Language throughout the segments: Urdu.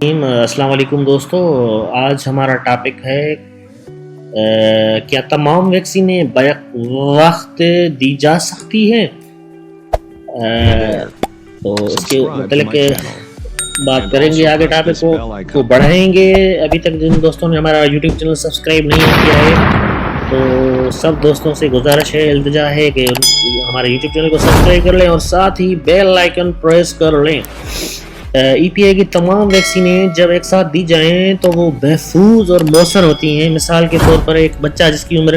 السلام علیکم دوستو، آج ہمارا ٹاپک ہے کیا تمام ویکسینیں بیک وقت دی جا سکتی ہیں؟ تو اس کے متعلق بات کریں گے، آگے ٹاپک کو بڑھائیں گے۔ ابھی تک جن دوستوں نے ہمارا یوٹیوب چینل سبسکرائب نہیں کیا ہے تو سب دوستوں سے گزارش ہے، التجا ہے کہ ہمارے یوٹیوب چینل کو سبسکرائب کر لیں اور ساتھ ہی بیل آئیکن پریس کر لیں۔ ای پی آئی کی تمام ویکسینیں جب ایک ساتھ دی جائیں تو وہ محفوظ اور مؤثر ہوتی ہیں۔ مثال کے طور پر ایک بچہ جس کی عمر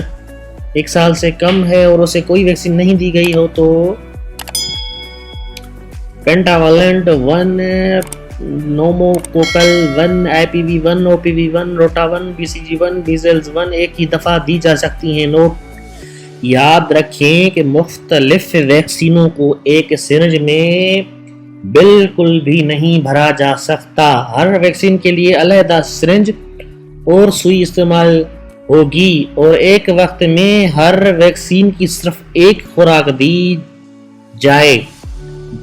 1 سال سے کم ہے اور اسے کوئی ویکسین نہیں دی گئی ہو تو پینٹاویلنٹ 1، نوموکوکل 1، آئی پی وی 1، او پی وی 1، روٹا 1، بی سی جی 1، میزلز 1 ایک ہی دفعہ دی جا سکتی ہیں۔ نوٹ یاد رکھیں کہ مختلف ویکسینوں کو ایک سرنج میں بالکل بھی نہیں بھرا جا سکتا۔ ہر ویکسین کے لیے علیحدہ سرنج اور سوئی استعمال ہوگی اور ایک وقت میں ہر ویکسین کی صرف ایک خوراک دی جائے۔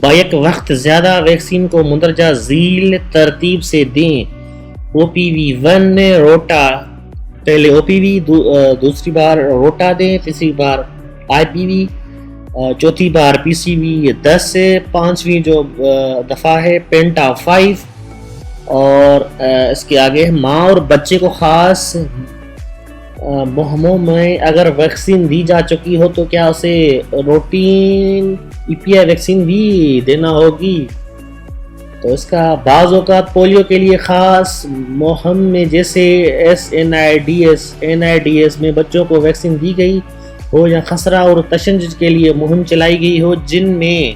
بیک وقت زیادہ ویکسین کو مندرجہ ذیل ترتیب سے دیں۔ او پی وی 1 روٹا، پہلے او پی وی، دوسری بار روٹا دیں، تیسری بار آئی پی وی، چوتھی بار پی سی وی 10، پانچویں جو دفعہ ہے پینٹا 5، اور اس کے آگے ماں اور بچے کو خاص مہموں میں اگر ویکسین دی جا چکی ہو تو کیا اسے روٹین ای پی آئی ویکسین بھی دینا ہوگی؟ تو اس کا بعض اوقات پولیو کے لیے خاص مہم میں جیسے NIDS میں بچوں کو ویکسین دی گئی ہو یا خسرہ اور تشنج کے لیے مہم چلائی گئی ہو جن میں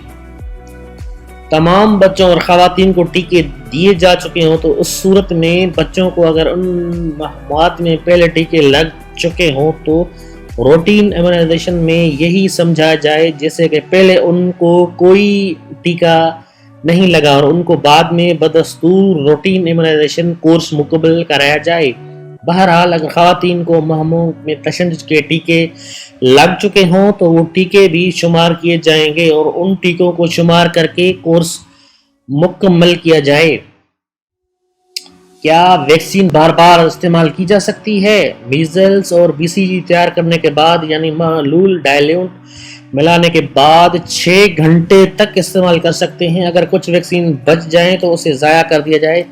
تمام بچوں اور خواتین کو ٹیکے دیے جا چکے ہوں، تو اس صورت میں بچوں کو اگر ان مہمات میں پہلے ٹیکے لگ چکے ہوں تو روٹین ایمونائزیشن میں یہی سمجھا جائے جیسے کہ پہلے ان کو کوئی ٹیکہ نہیں لگا اور ان کو بعد میں بدستور روٹین ایمونائزیشن کورس مکمل کرایا جائے۔ بہرحال اگر خواتین کو مہموں میں تشنج کے ٹیکے لگ چکے ہوں تو وہ ٹیکے بھی شمار کیے جائیں گے اور ان ٹیکوں کو شمار کر کے کورس مکمل کیا جائے۔ کیا ویکسین بار بار استعمال کی جا سکتی ہے؟ میزلز اور بی سی جی تیار کرنے کے بعد یعنی محلول ڈائلیوٹ ملانے کے بعد 6 گھنٹے تک استعمال کر سکتے ہیں۔ اگر کچھ ویکسین بچ جائیں تو اسے ضائع کر دیا جائے۔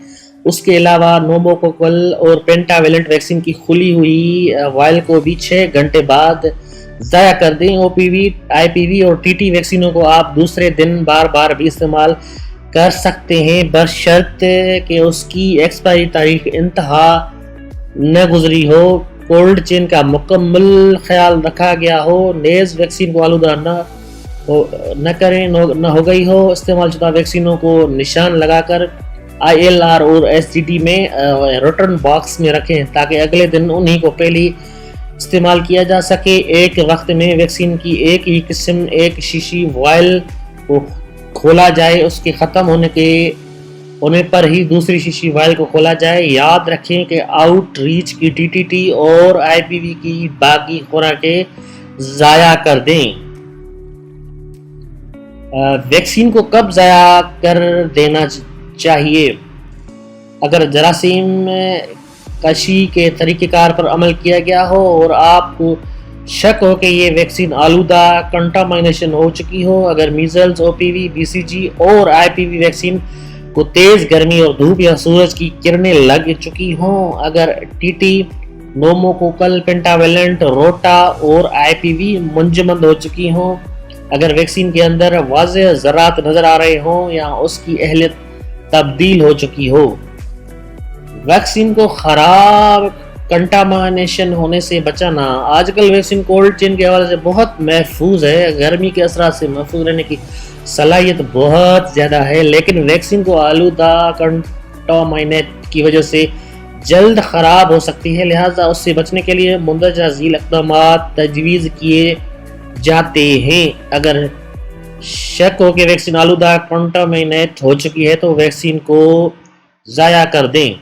اس کے علاوہ نوموکوکل اور پینٹاویلنٹ ویکسین کی کھلی ہوئی وائل کو بھی 6 گھنٹے بعد ضائع کر دیں۔ او پی وی، آئی پی وی اور ٹی ٹی ویکسینوں کو آپ دوسرے دن بار بار بھی استعمال کر سکتے ہیں بشرط کہ اس کی ایکسپائری تاریخ انتہا نہ گزری ہو، کولڈ چین کا مکمل خیال رکھا گیا ہو، نیز ویکسین کو آلودہ نہ ہو گئی ہو۔ استعمال شدہ ویکسینوں کو نشان لگا کر ILR اور STD میں ریٹرن باکس میں رکھیں تاکہ اگلے دن انہی کو پہلی استعمال کیا جا سکے۔ ایک وقت میں ویکسین کی ایک ہی قسم ایک شیشی وائل کو کھولا جائے، اس کے ختم ہونے پر ہی دوسری شیشی وائل کو کھولا جائے۔ یاد رکھیں کہ آؤٹ ریچ کی TTT اور IPV کی باقی خوراکیں ضائع کر دیں۔ ویکسین کو کب ضائع کر دینا چاہیے؟ اگر جراثیم کشی کے طریقہ کار پر عمل کیا گیا ہو اور آپ کو شک ہو کہ یہ ویکسین آلودہ کنٹامینیشن ہو چکی ہو، اگر میزلز، او پی وی، بی سی جی اور آئی پی وی ویکسین کو تیز گرمی اور دھوپ یا سورج کی کرنیں لگ چکی ہوں، اگر ٹی ٹی، نوموکوکل، پینٹاویلنٹ، روٹا اور آئی پی وی منجمد ہو چکی ہوں، اگر ویکسین کے اندر واضح ذرات نظر آ رہے ہوں یا اس کی اہلیت تبدیل ہو چکی ہو۔ ویکسین کو خراب کنٹامینیشن ہونے سے بچانا۔ آج کل ویکسین کولڈ چین کے حوالے سے بہت محفوظ ہے، گرمی کے اثرات سے محفوظ رہنے کی صلاحیت بہت زیادہ ہے، لیکن ویکسین کو آلودہ کنٹامینیٹ کی وجہ سے جلد خراب ہو سکتی ہے، لہٰذا اس سے بچنے کے لیے مندرجہ ذیل اقدامات تجویز کیے جاتے ہیں۔ اگر شک ہو کہ ویکسین آلودہ کنٹامینیٹ ہو چکی ہے تو ویکسین کو ضائع کر دیں۔